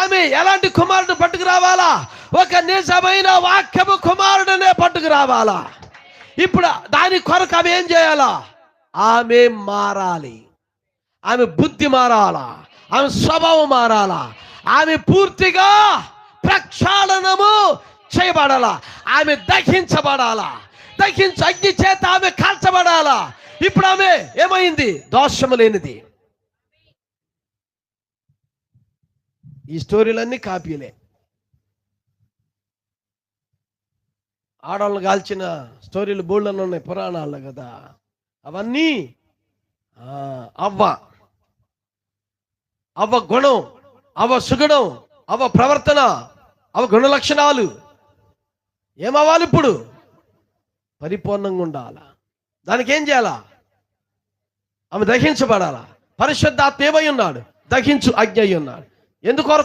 ఆమె ఎలాంటి కుమారుడు పట్టుకు రావాలా? ఒక నిజమైన వాక్యము కుమారుడనే పట్టుకు రావాలా. ఇప్పుడు దాని కొరకు ఆమె ఏం చేయాలా? ఆమె మారాలి. ఆమె బుద్ధి మారాలా, ఆమె స్వభావం మారాలా, ఆమె పూర్తిగా ప్రక్షాళనము చేయబడాలా, ఆమె దహించబడాలా, అగ్ని చేత ఆమె కాల్చబడాలా. ఇప్పుడు ఆమె ఏమైంది? దోషము లేనిది. ఈ స్టోరీలన్నీ కాపీలే. ఆడవాళ్ళని కాల్చిన స్టోరీలు బోల్డని ఉన్నాయి పురాణాల్లో కదా. అవన్నీ అవ్వ గుణం, అవ్వ సుగుణం, అవ్వ ప్రవర్తన, అవ్వ గుణ లక్షణాలు ఏమవ్వాలి? ఇప్పుడు పరిపూర్ణంగా ఉండాలా. దానికి ఏం చేయాలా? ఆమె దహించబడాలా. పరిశుద్ధాత్మ ఏమై ఉన్నాడు? దహించు అగ్ని అయి ఉన్నాడు. ఎందుకొరకు?